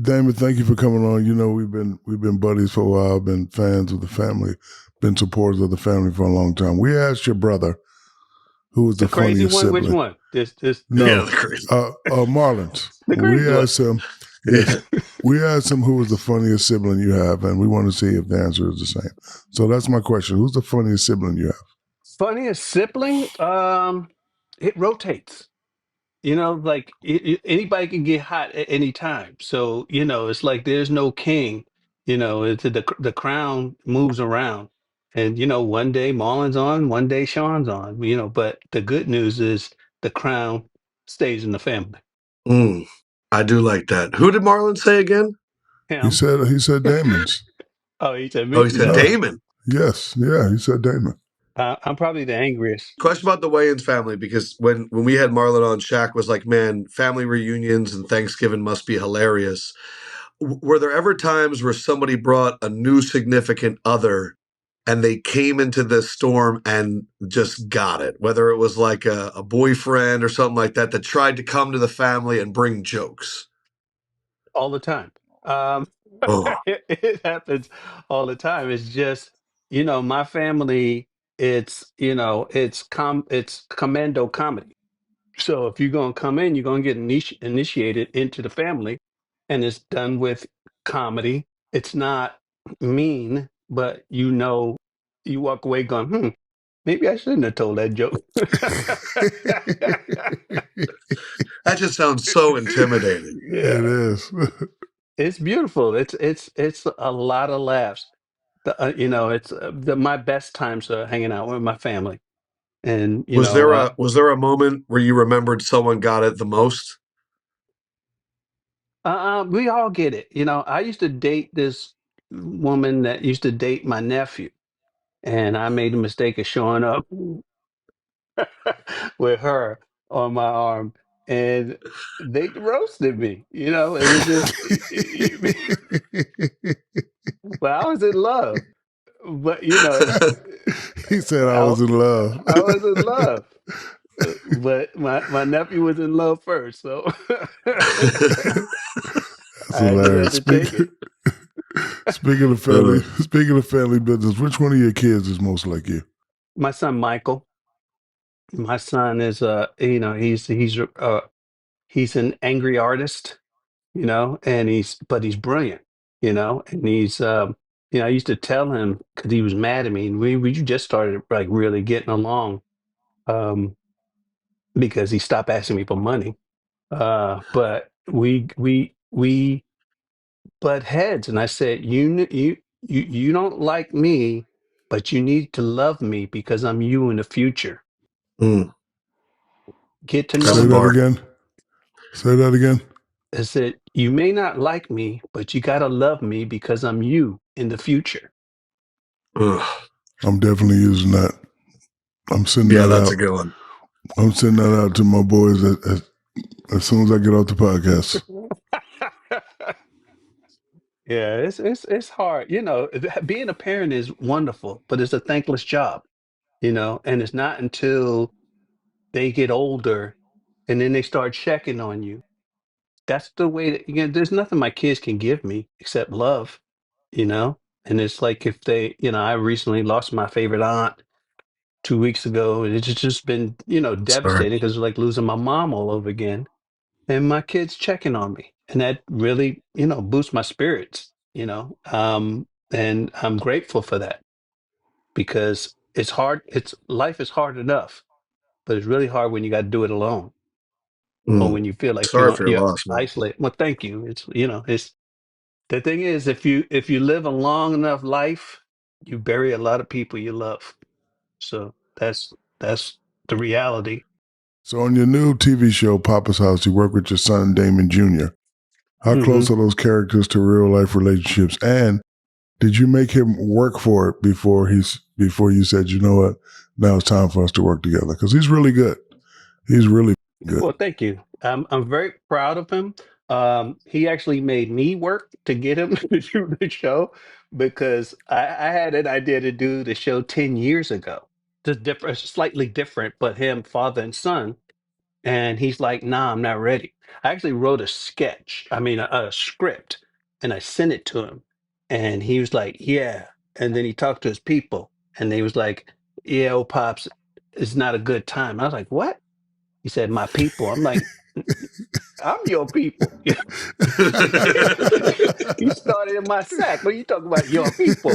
Damon, thank you for coming on. You know, we've been buddies for a while, been fans of the family, been supporters of the family for a long time. We asked your brother who was The the crazy funniest one? Which sibling. one? This No, Yeah, the crazy. Marlins. the We crazy one. asked him, Yeah. yes, we asked him who was the funniest sibling you have, and we want to see if the answer is the same. So that's my question. Who's the funniest sibling you have? Funniest sibling? It rotates. Like anybody can get hot at any time. So it's like there's no king. It's the crown moves around, and one day Marlon's on, one day Sean's on. But the good news is the crown stays in the family. Mm, I do like that. Who did Marlon say again? Him. He said Damon's. Oh, he said Oh, me. he said Yeah. No, Damon. Yes. Yeah. He said Damon. I'm probably the angriest. Question about the Wayans family, because when we had Marlon on, Shaq was like, "Man, family reunions and Thanksgiving must be hilarious." Were there ever times where somebody brought a new significant other and they came into the storm and just got it? Whether it was like a boyfriend or something like that that tried to come to the family and bring jokes. All the time. Um, Oh, it happens all the time. It's just, my family, it's commando comedy. So if you're gonna come in, you're gonna get initiated into the family, and it's done with comedy. It's not mean, but you walk away going, maybe I shouldn't have told that joke. that just sounds so intimidating. It Yeah. is. It's beautiful. It's a lot of laughs. It's my best times are hanging out with my family, and Was there a moment where you remembered someone got it the most? we all get it. I used to date this woman that used to date my nephew, and I made the mistake of showing up with her on my arm, and they roasted me. It was just, but I was in love. But He said I I, was in love. I was in love. But my nephew was in love first, so That's I just had hilarious. to take it. Uh, Speaking of family business, which one of your kids is most like you? My son Michael, my son is he's an angry artist, and he's brilliant, and I used to tell him because he was mad at me, and we just started like really getting along, um, because he stopped asking me for money. But we butt heads, and I said, you don't like me, but you need to love me because I'm you in the future. mm, Get to that's know Say that me. smart. again. Say that again. I said, you may not like me, but you gotta love me because I'm you in the future. Ugh. I'm definitely using that. I'm sending Yeah, that that's out. a good one. I'm sending that out to my boys as soon as I get off the podcast. Yeah, it's hard. Being a parent is wonderful, but it's a thankless job. And it's not until they get older and then they start checking on you. That's the way that, there's nothing my kids can give me except love, you know? And it's like if I recently lost my favorite aunt 2 weeks ago, and it's just been, Sorry. devastating because it's like losing my mom all over again. And my kids checking on me. And that really, boosts my spirits, and I'm grateful for that because it's hard. Life is hard enough, but it's really hard when you got to do it alone or Mm. when you feel like Sorry for your you're loss, man. isolated. Well, thank you. It's the thing is, if you live a long enough life, you bury a lot of people you love. So that's the reality. So on your new TV show, Papa's House, you work with your son, Damon Jr. How Hmm. close are those characters to real life relationships? And did you make him work for it before you said, you know what, now it's time for us to work together? Because he's really good. He's really good. Well, thank you. I'm very proud of him. He actually made me work to get him to do the show because I had an idea to do the show 10 years ago. Just different, slightly different, but him, father and son. And he's like, nah, I'm not ready. I actually wrote a sketch, I mean, a script, and I sent it to him. And he was like, yeah. And then he talked to his people, and they was like, yeah, oh, Pops, it's not a good time. I was like, what? He said, my people. I'm like, I'm your people. You started in my sack. What are you talking about? Your people.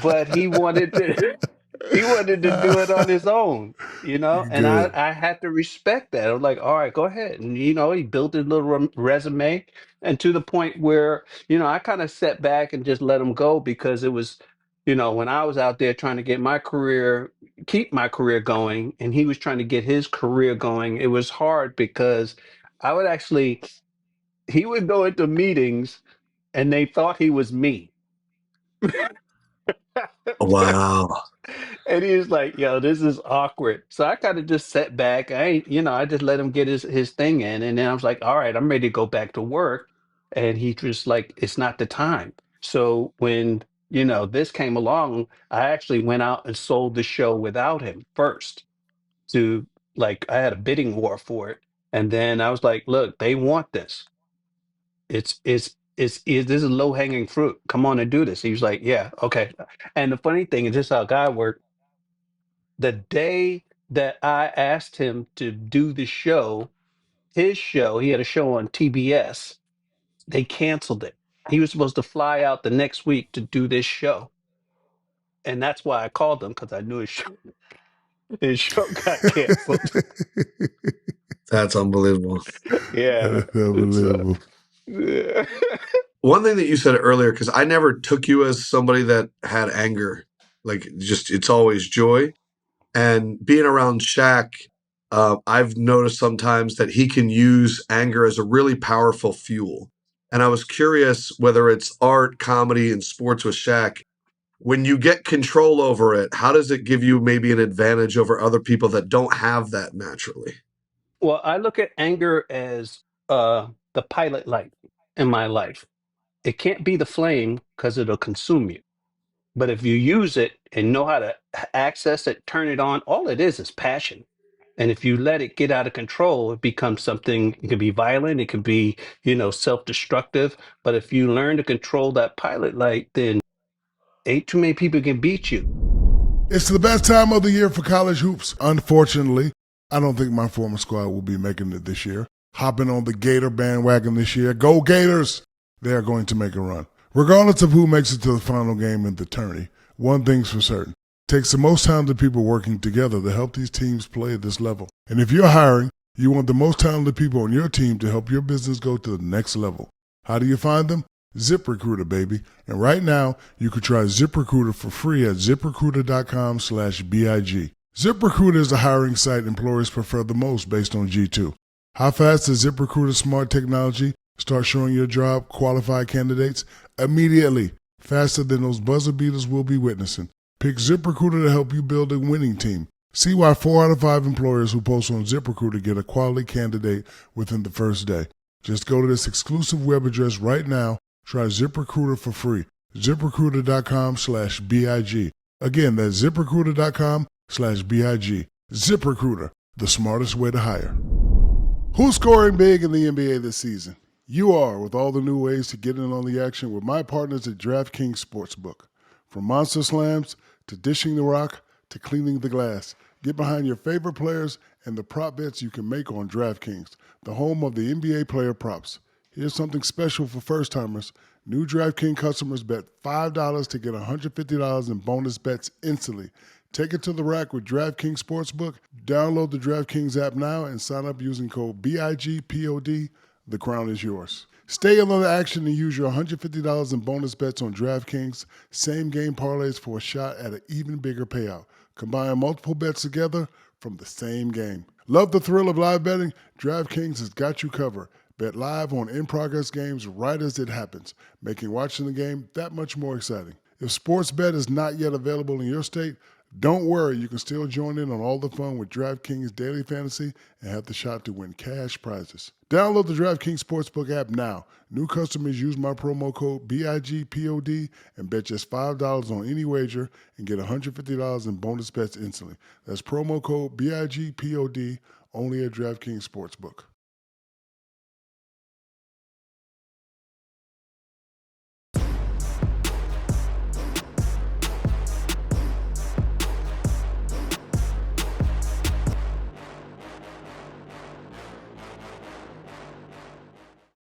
But he wanted to do it on his own, and I Good. I had to respect that. I'm like, all right, go ahead. And he built his little resume, and to the point where I kind of sat back and just let him go, because it was, when I was out there trying to keep my career going, and he was trying to get his career going. It was hard because I would actually he would go into meetings and they thought he was me. Wow. And he was like, yo, this is awkward. So I kind of just sat back. I just let him get his thing in. And then I was like, all right, I'm ready to go back to work. And he just like, it's not the time. So when, this came along, I actually went out and sold the show without him first to, like, I had a bidding war for it. And then I was like, look, they want this. This is low hanging fruit. Come on and do this. He was like, yeah, okay. And the funny thing is, this is how God worked. The day that I asked him to do the show, his show, he had a show on TBS. They canceled it. He was supposed to fly out the next week to do this show. And that's why I called him, because I knew his show got canceled. That's unbelievable. Yeah. That's So, unbelievable. yeah. One thing that you said earlier, because I never took you as somebody that had anger. Like, just it's always joy. And being around Shaq, I've noticed sometimes that he can use anger as a really powerful fuel. And I was curious whether it's art, comedy, and sports with Shaq. When you get control over it, how does it give you maybe an advantage over other people that don't have that naturally? Well, I look at anger as the pilot light in my life. It can't be the flame because it'll consume you. But if you use it and know how to access it, turn it on, all it is passion. And if you let it get out of control, it becomes something, it can be violent, it can be, self-destructive. But if you learn to control that pilot light, then ain't too many people can beat you. It's the best time of the year for college hoops. Unfortunately, I don't think my former squad will be making it this year. Hopping on the Gator bandwagon this year. Go Gators! They are going to make a run. Regardless of who makes it to the final game in the tourney, one thing's for certain. It takes the most talented people working together to help these teams play at this level. And if you're hiring, you want the most talented people on your team to help your business go to the next level. How do you find them? ZipRecruiter, baby. And right now, you can try ZipRecruiter for free at ziprecruiter.com/BIG. ZipRecruiter is the hiring site employers prefer the most based on G2. How fast does ZipRecruiter's smart technology start showing your job qualified candidates? Immediately. Faster than those buzzer beaters we'll be witnessing. Pick ZipRecruiter to help you build a winning team. See why 4 out of 5 employers who post on ZipRecruiter get a quality candidate within the first day. Just go to this exclusive web address right now. Try ZipRecruiter for free. ZipRecruiter.com/BIG. Again, that's ZipRecruiter.com/BIG. ZipRecruiter, the smartest way to hire. Who's scoring big in the NBA this season? You are, with all the new ways to get in on the action with my partners at DraftKings Sportsbook. From Monster Slams to dishing the rock to cleaning the glass. Get behind your favorite players and the prop bets you can make on DraftKings, the home of the NBA player props. Here's something special for first-timers. New DraftKings customers bet $5 to get $150 in bonus bets instantly. Take it to the rack with DraftKings Sportsbook. Download the DraftKings app now and sign up using code BIGPOD. The crown is yours. Stay in on the action and use your $150 in bonus bets on DraftKings. Same game parlays for a shot at an even bigger payout. Combine multiple bets together from the same game. Love the thrill of live betting? DraftKings has got you covered. Bet live on in-progress games right as it happens, making watching the game that much more exciting. If sports bet is not yet available in your state, don't worry, you can still join in on all the fun with DraftKings Daily Fantasy and have the shot to win cash prizes. Download the DraftKings Sportsbook app now. New customers use my promo code BIGPOD and bet just $5 on any wager and get $150 in bonus bets instantly. That's promo code BIGPOD only at DraftKings Sportsbook.